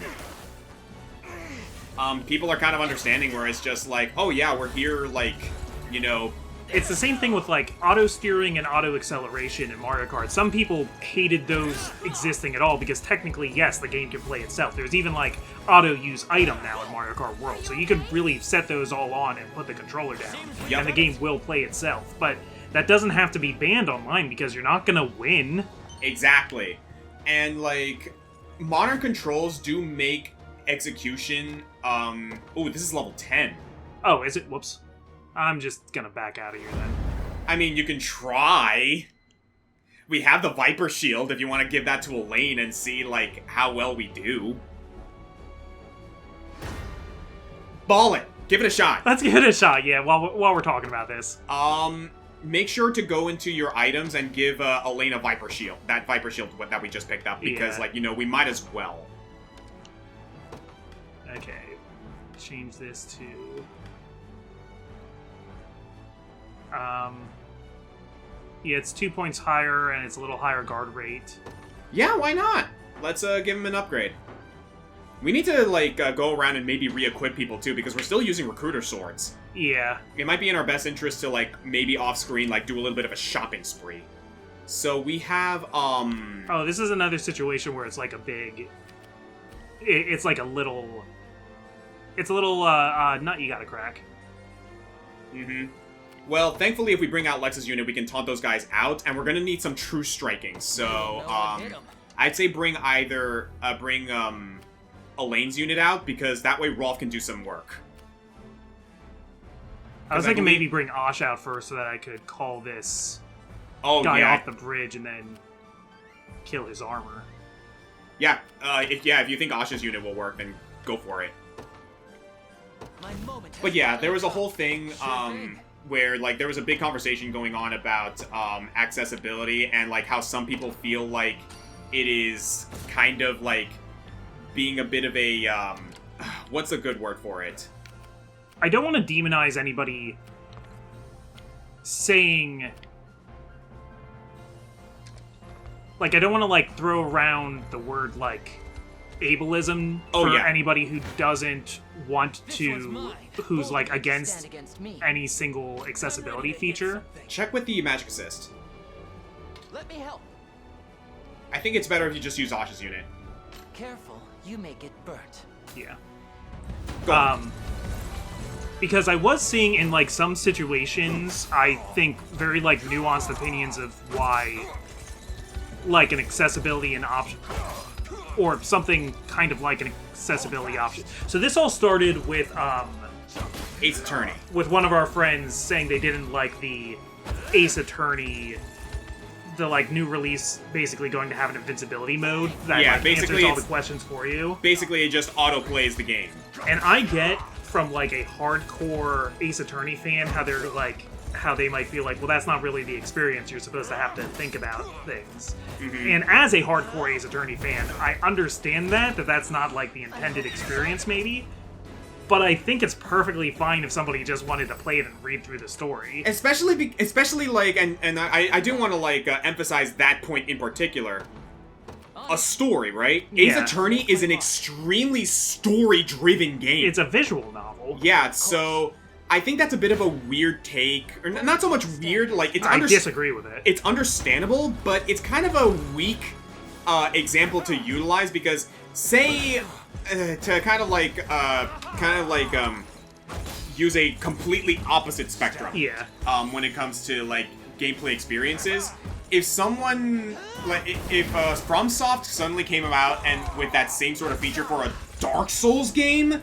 A: People are kind of understanding where it's just like, oh yeah, we're here, like, you know...
B: It's the same thing with, like, auto-steering and auto-acceleration in Mario Kart. Some people hated those existing at all, because technically, yes, the game can play itself. There's even, like, auto-use item now in Mario Kart World, so you can really set those all on and put the controller down, and the game will play itself. But that doesn't have to be banned online, because you're not gonna win.
A: Exactly. And, like, modern controls do make execution, oh, this is level 10.
B: Oh, is it? Whoops. I'm just gonna back out of here then.
A: I mean, you can try. We have the Viper Shield if you want to give that to Elaine and see, like, how well we do. Ball it. Give it a shot.
B: Let's give it a shot, yeah, while we're talking about this.
A: Make sure to go into your items and give Elaine a Viper Shield. That Viper Shield that we just picked up, because, like, you know, we might as well.
B: Okay. Change this to... yeah, it's 2 points higher, and it's a little higher guard rate.
A: Yeah, why not? Let's give him an upgrade. We need to, like, go around and maybe re-equip people, too, because we're still using recruiter swords.
B: Yeah.
A: It might be in our best interest to, like, maybe off-screen, like, do a little bit of a shopping spree. So we have,
B: Oh, this is another situation where it's, like, a big... It's, like, a little... It's a little, nut you gotta crack.
A: Mm-hmm. Well, thankfully, if we bring out Lex's unit, we can taunt those guys out, and we're gonna need some true striking. So, I'd say bring either, Elaine's unit out, because that way Rolf can do some work.
B: I was thinking maybe bring Osh out first so that I could call this guy off the bridge and then kill his armor.
A: Yeah, if you think Osh's unit will work, then go for it.
D: My moment
A: But
D: has
A: yeah,
D: come.
A: there was a whole thing where like there was a big conversation going on about accessibility and like how some people feel like it is kind of like being a bit of a what's a good word for it?
B: I don't want to demonize anybody saying... Like, I don't want to, like, throw around the word, like, ableism
A: Oh,
B: for
A: yeah.
B: anybody who doesn't want
D: This one's
B: to...
D: mine.
B: who's, like,
D: Stand
B: against
D: against me.
B: any single accessibility feature.
A: Check with the magic assist.
D: Let me help.
A: I think it's better if you just use Asha's unit.
D: Careful, you may get burnt.
B: Yeah.
A: Go on.
B: Because I was seeing in, like, some situations, I think, very, like, nuanced opinions of why, like, an accessibility and option, or something kind of like an accessibility option. So this all started with,
A: Ace Attorney.
B: with one of our friends saying they didn't like the Ace Attorney, the, like, new release basically going to have an invincibility mode that,
A: Yeah,
B: like,
A: basically
B: answers all the
A: it's-
B: questions for you.
A: Basically, it just auto-plays the game.
B: And I get from, like, a hardcore Ace Attorney fan how they're, like, how they might feel like, well, that's not really the experience. You're supposed to have to think about things. And as a hardcore Ace Attorney fan, I understand that that's not, like, the intended experience, maybe. But I think it's perfectly fine if somebody just wanted to play it and read through the story.
A: Especially like, and I do want to like emphasize that point in particular. A story, right? Ace
B: Yeah.
A: Attorney is an extremely story-driven game.
B: It's a visual novel.
A: Yeah, so I think that's a bit of a weird take, or not so much weird. Like it's
B: I disagree with it.
A: It's understandable, but it's kind of a weak example to utilize because, say, to kind of like use a completely opposite spectrum.
B: Yeah.
A: When it comes to like gameplay experiences, if someone like if FromSoft suddenly came out and with that same sort of feature for a Dark Souls game,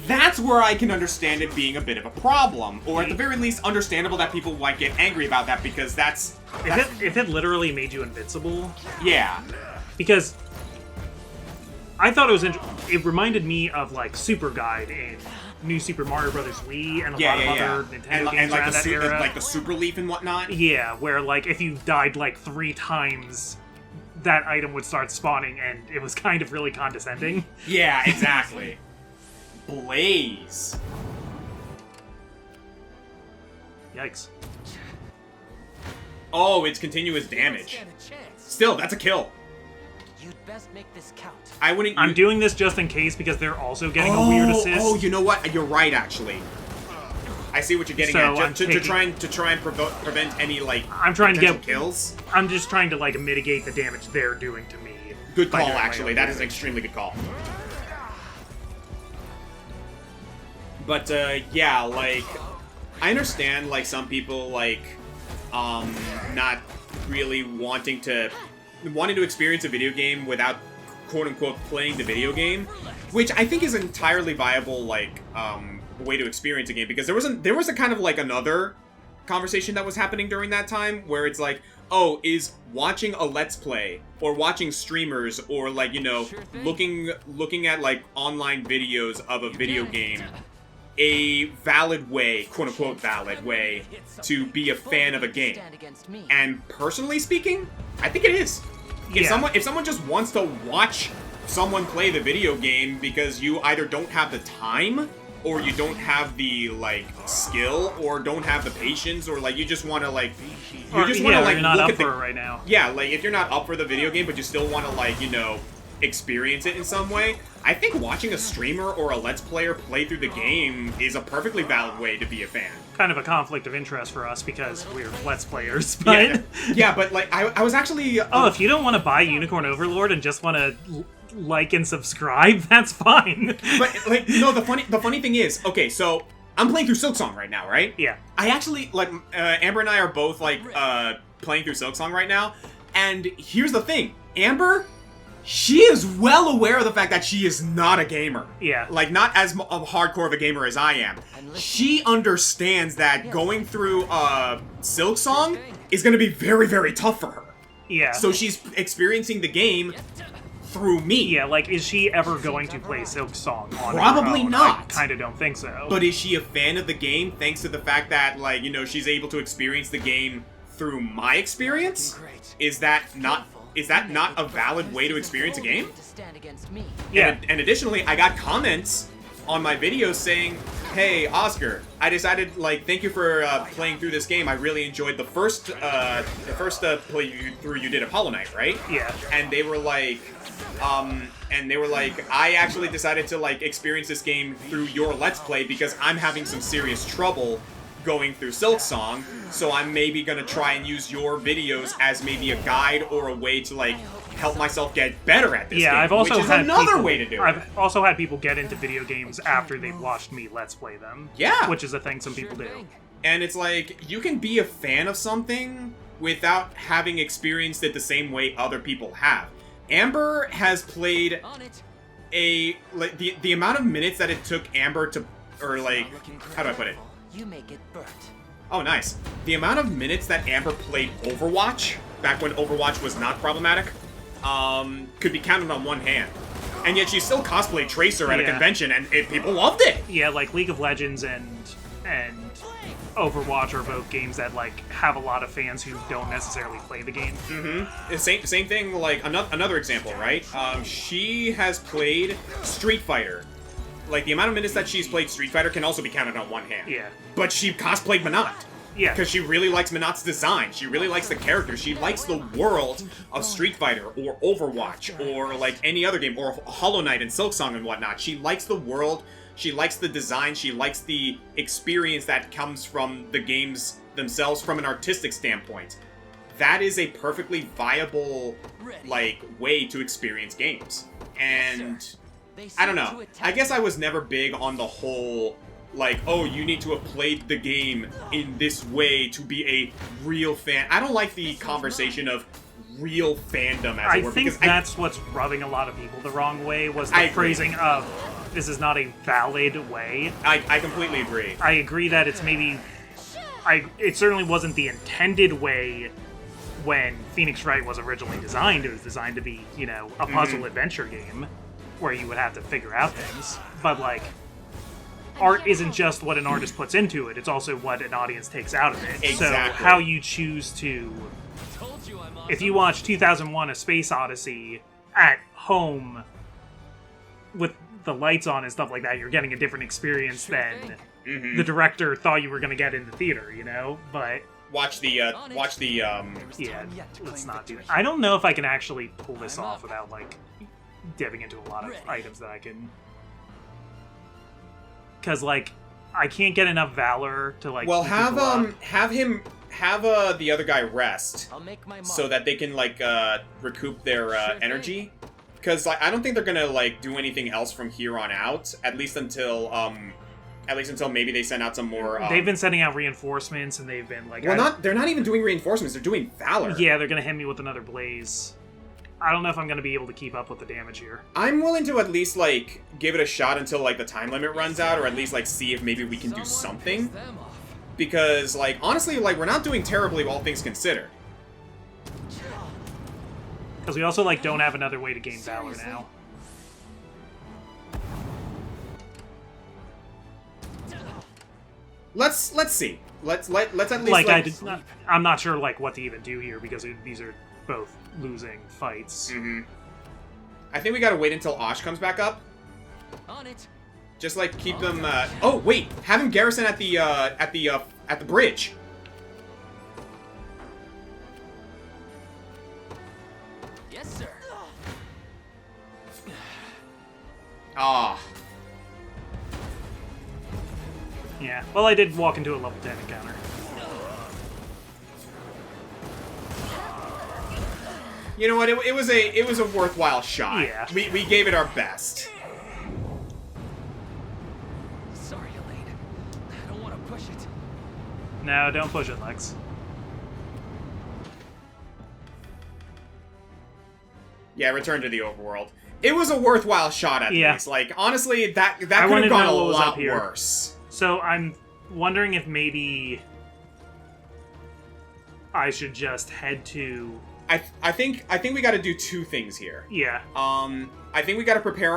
A: that's where I can understand it being a bit of a problem, or at the very least, understandable that people might get angry about that because that's
B: If it literally made you invincible,
A: yeah.
B: because I thought it was it reminded me of, like, Super Guide in New Super Mario Bros. Wii and a lot of other Nintendo games
A: like
B: around that era.
A: like the Super Leaf and whatnot.
B: Yeah, where, like, if you died, like, 3 times, that item would start spawning, and it was kind of really condescending.
A: Yeah, exactly. Blaze.
B: Yikes.
A: Oh, it's continuous damage.
D: Stand a chance.
A: Still, that's a kill.
D: You'd best make this count.
A: I wouldn't.
B: I'm doing this just in case because they're also getting a weird assist.
A: Oh, you know what? You're right, actually. I see what you're getting
B: So
A: at.
B: I'm
A: To
B: taking-
A: try and prevent any like
B: I'm trying to
A: potential
B: get-
A: kills.
B: I'm just trying to, like, mitigate the damage they're doing to me.
A: Good
B: by
A: call,
B: doing my
A: actually.
B: own
A: That is an
B: damage.
A: extremely good call. But yeah, like I understand like some people like not really wanting to experience a video game without quote unquote playing the video game, which I think is an entirely viable like way to experience a game, because there was a kind of like another conversation that was happening during that time where it's like, oh, is watching a let's play or watching streamers or like, you know,
D: Sure thing.
A: looking at like online videos of a video game a valid way, quote unquote valid way, to be a fan of a game?
D: Stand against me.
A: And personally speaking, I think it is. If
B: Yeah.
A: someone just wants to watch someone play the video game because you either don't have the time or you don't have the like skill or don't have the patience or like you just want to like
B: Or,
A: like
B: you're not
A: look
B: up
A: at the
B: for it right now.
A: yeah, like if you're not up for the video game but you still want to like, you know, experience it in some way, I think watching a streamer or a let's player play through the game is a perfectly valid way to be a fan.
B: Kind of a conflict of interest for us because we're Let's Players, but...
A: Yeah, yeah, but like I was actually
B: Oh, if you don't want to buy Unicorn Overlord and just want to like and subscribe, that's fine.
A: but like no, the funny thing is, okay, so I'm playing through Silksong right now, right?
B: Yeah.
A: I actually like Amber and I are both like playing through Silksong right now, and here's the thing, Amber, she is well aware of the fact that she is not a gamer.
B: Yeah.
A: Like, not as hardcore of a gamer as I am. She understands that going through Silksong is going to be very, very tough for her.
B: Yeah.
A: So she's experiencing the game through me.
B: Yeah, like, is she ever going to play Silk Song on
A: Probably
B: her own?
A: not.
B: I kind of don't think so.
A: But is she a fan of the game thanks to the fact that, like, you know, she's able to experience the game through my experience? Is that not a valid way to experience a game?
B: Yeah.
A: And additionally, I got comments on my videos saying, hey, Oscar, I decided, like, thank you for playing through this game. I really enjoyed the first playthrough you did of Hollow Knight, right?
B: Yeah.
A: And they were like, I actually decided to, like, experience this game through your Let's Play because I'm having some serious trouble going through Silksong, so I'm maybe gonna try and use your videos as maybe a guide or a way to, like, help myself get better at this game,
B: I've also
A: which is
B: had
A: another
B: people,
A: way to do it.
B: I've also had people get into video games after they've watched me Let's Play them.
A: Yeah.
B: Which is a thing some people do.
A: And it's like, you can be a fan of something without having experienced it the same way other people have. Amber has played the amount of minutes that it took Amber to, or like, how do I put it?
D: You make it burnt.
A: Oh, nice. The amount of minutes that Amber played Overwatch, back when Overwatch was not problematic, could be counted on one hand. And yet she still cosplayed Tracer at a convention, and people loved it!
B: Yeah, like League of Legends and Overwatch are both games that, like, have a lot of fans who don't necessarily play the game.
A: Mm-hmm. Same thing, like, another example, right? She has played Street Fighter. Like, the amount of minutes that she's played Street Fighter can also be counted on one hand.
B: Yeah.
A: But she cosplayed Minot.
B: Yeah.
A: Because she really likes Minot's design. She really likes the character. She likes the world of Street Fighter or Overwatch or, like, any other game, or Hollow Knight and Silksong and whatnot. She likes the world. She likes the design. She likes the experience that comes from the games themselves from an artistic standpoint. That is a perfectly viable, like, way to experience games. And I don't know. I guess I was never big on the whole, like, oh, you need to have played the game in this way to be a real fan. I don't like the conversation of real fandom, as it were.
B: I think that's what's rubbing a lot of people the wrong way, was the phrasing of, this is not a valid way.
A: I completely agree.
B: I agree that it's maybe... it certainly wasn't the intended way when Phoenix Wright was originally designed. It was designed to be, you know, a puzzle adventure game where you would have to figure out things. But, like, art isn't just what an artist puts into it, it's also what an audience takes out of it.
A: Exactly.
B: So how you choose to... If you watch 2001: A Space Odyssey at home with the lights on and stuff like that, you're getting a different experience than the director thought you were going to get in the theater, you know? But...
A: Yeah,
B: let's not do that. I don't know if I can actually pull this off without, like, diving into a lot of items that I can... Because, like, I can't get enough Valor to, like...
A: Well,
B: keep
A: have
B: people up.
A: the other guy rest,
D: I'll make my mark.
A: so that they can, like, recoup their energy. Because, like, I don't think they're gonna, like, do anything else from here on out, at least until maybe they send out some more...
B: They've been sending out reinforcements, and they've been, like...
A: Well, they're not even doing reinforcements, they're doing Valor.
B: Yeah, they're gonna hit me with another Blaze. I don't know if I'm gonna be able to keep up with the damage here.
A: I'm willing to at least, like, give it a shot until, like, the time limit runs out, or at least, like, see if maybe we can do something. Because, like, honestly, like, we're not doing terribly, all things considered.
B: Because we also, like, don't have another way to gain Valor now.
A: Let's see. Let's at least,
B: Like, I'm not sure, like, what to even do here, because these are both losing fights.
A: I think we gotta wait until Osh comes back up.
D: On it.
A: Just, like, keep them, Oh, wait! Have him garrison at the bridge.
D: Yes, sir.
A: Ah.
B: Yeah. Well, I did walk into a level 10 encounter.
A: You know what? It was a worthwhile shot.
B: Yeah.
A: We gave it our best.
D: Sorry, Elaine. I don't want to push it.
B: No, don't push it, Lex.
A: Yeah, return to the overworld. It was a worthwhile shot at least. Like, honestly, that could
B: wanted
A: have
B: to
A: gone a
B: know what was up
A: lot
B: here.
A: worse.
B: So I'm wondering if maybe I should just head to...
A: I think we got to do two things here.
B: Yeah.
A: I think we got to prepare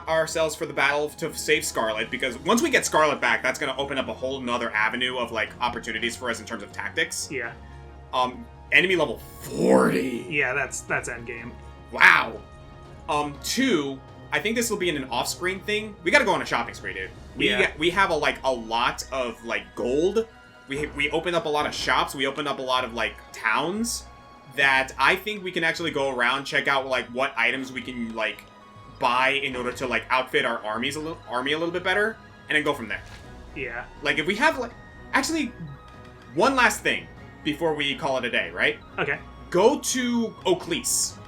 A: ourselves for the battle to save Scarlet, because once we get Scarlet back, that's going to open up a whole nother avenue of, like, opportunities for us in terms of tactics.
B: Yeah.
A: Enemy level 40.
B: Yeah, that's endgame.
A: Wow. Two, I think this will be an off-screen thing. We got to go on a shopping spree, dude. We have a lot of, like, gold. We opened up a lot of shops. We opened up a lot of, like, towns that I think we can actually go around, check out, like, what items we can, like, buy in order to, like, outfit our army a little bit better, and then go from there.
B: Yeah.
A: Like, if we have, like... Actually, one last thing before we call it a day, right?
B: Okay.
A: Go to Oaklease.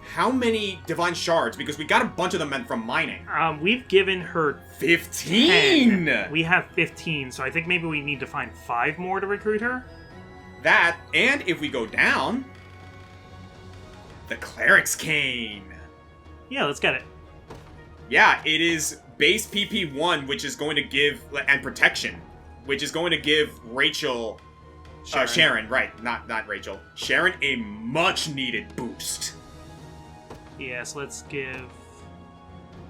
A: How many Divine Shards? Because we got a bunch of them from mining.
B: We've given her
A: 15!
B: 10. We have 15, so I think maybe we need to find 5 more to recruit her.
A: That, and if we go down... The Cleric's Cane.
B: Yeah, let's get it.
A: Yeah, it is base PP1, which is going to give... And protection, which is going to give Rachel... Sharon, right. Not Rachel. Sharon a much-needed boost.
B: Yeah, so let's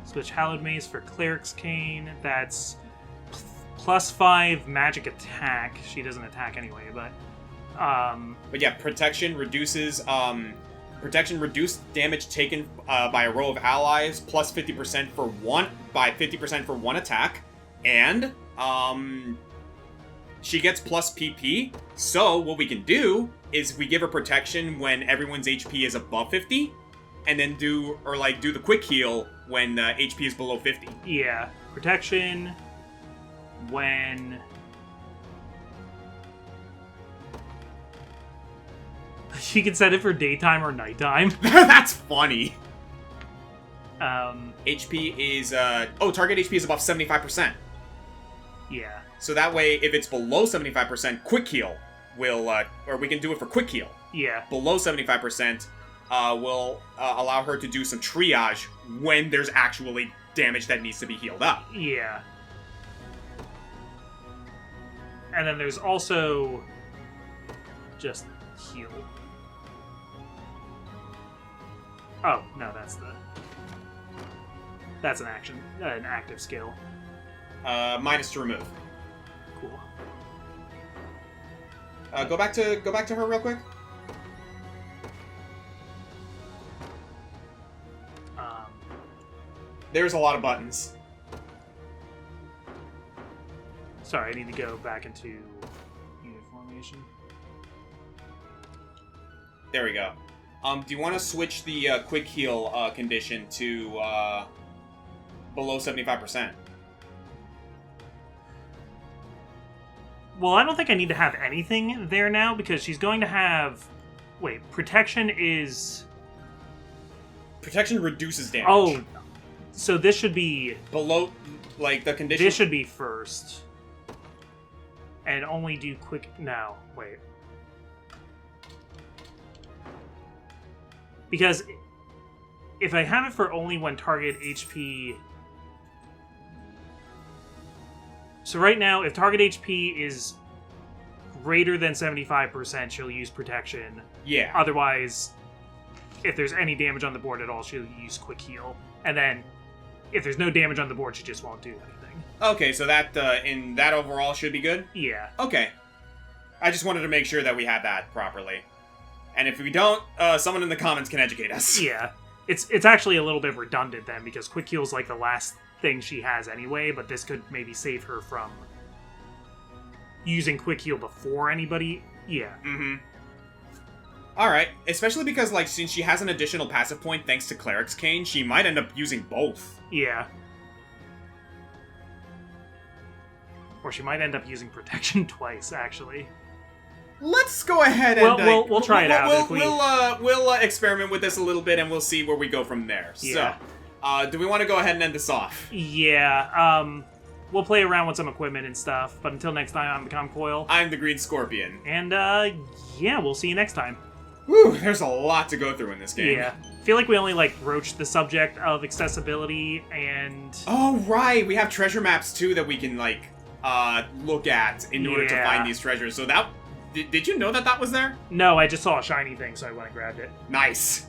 B: switch Hallowed Maze for Cleric's Cane. That's +5 magic attack. She doesn't attack anyway, but...
A: But yeah, protection reduces... Protection reduced damage taken by a row of allies, plus 50% for one... By 50% for one attack. And, she gets plus PP. So, what we can do is we give her protection when everyone's HP is above 50. And then do the quick heal when HP is below 50.
B: Yeah. Protection when... She can set it for daytime or nighttime.
A: That's funny.
B: HP
A: is, target HP is above 75%.
B: Yeah.
A: So that way, if it's below 75%, quick heal will, or we can do it for quick heal.
B: Yeah.
A: Below 75%, will allow her to do some triage when there's actually damage that needs to be healed up.
B: Yeah. And then there's also just heal. Oh, no, that's an action, an active skill.
A: Minus to remove.
B: Cool.
A: Go back to her real quick. There's a lot of buttons.
B: Sorry, I need to go back into unit formation.
A: There we go. Do you want to switch the quick heal condition to below 75%?
B: Well, I don't think I need to have anything there now, because she's going to have... Wait, protection is...
A: Protection reduces damage.
B: Oh, so this should be...
A: Below, like, the condition...
B: This should be first. And only do quick... No, wait. Because if I have it for only when target HP... So right now, if target HP is greater than 75%, she'll use protection.
A: Yeah.
B: Otherwise, if there's any damage on the board at all, she'll use quick heal. And then, if there's no damage on the board, she just won't do anything.
A: Okay, so that, in that overall should be good?
B: Yeah.
A: Okay. I just wanted to make sure that we had that properly. And if we don't, someone in the comments can educate us.
B: Yeah. It's actually a little bit redundant then, because quick heal's like the last thing she has anyway, but this could maybe save her from using quick heal before anybody. Yeah.
A: Mm-hmm. Alright, especially because, like, since she has an additional passive point thanks to Cleric's Cane, she might end up using both.
B: Yeah. Or she might end up using protection twice, actually.
A: Let's go ahead and...
B: We'll try it out.
A: We'll experiment with this a little bit, and we'll see where we go from there.
B: Yeah.
A: So, do we want to go ahead and end this off?
B: Yeah, we'll play around with some equipment and stuff, but until next time, I'm the Coil.
A: I'm the Green Scorpion.
B: And, yeah, we'll see you next time.
A: Whew, there's a lot to go through in this game.
B: Yeah. I feel like we only, like, broached the subject of accessibility and...
A: Oh, right! We have treasure maps, too, that we can, like, look at in order to find these treasures. So Did you know that was there?
B: No, I just saw a shiny thing, so I went and grabbed it.
A: Nice.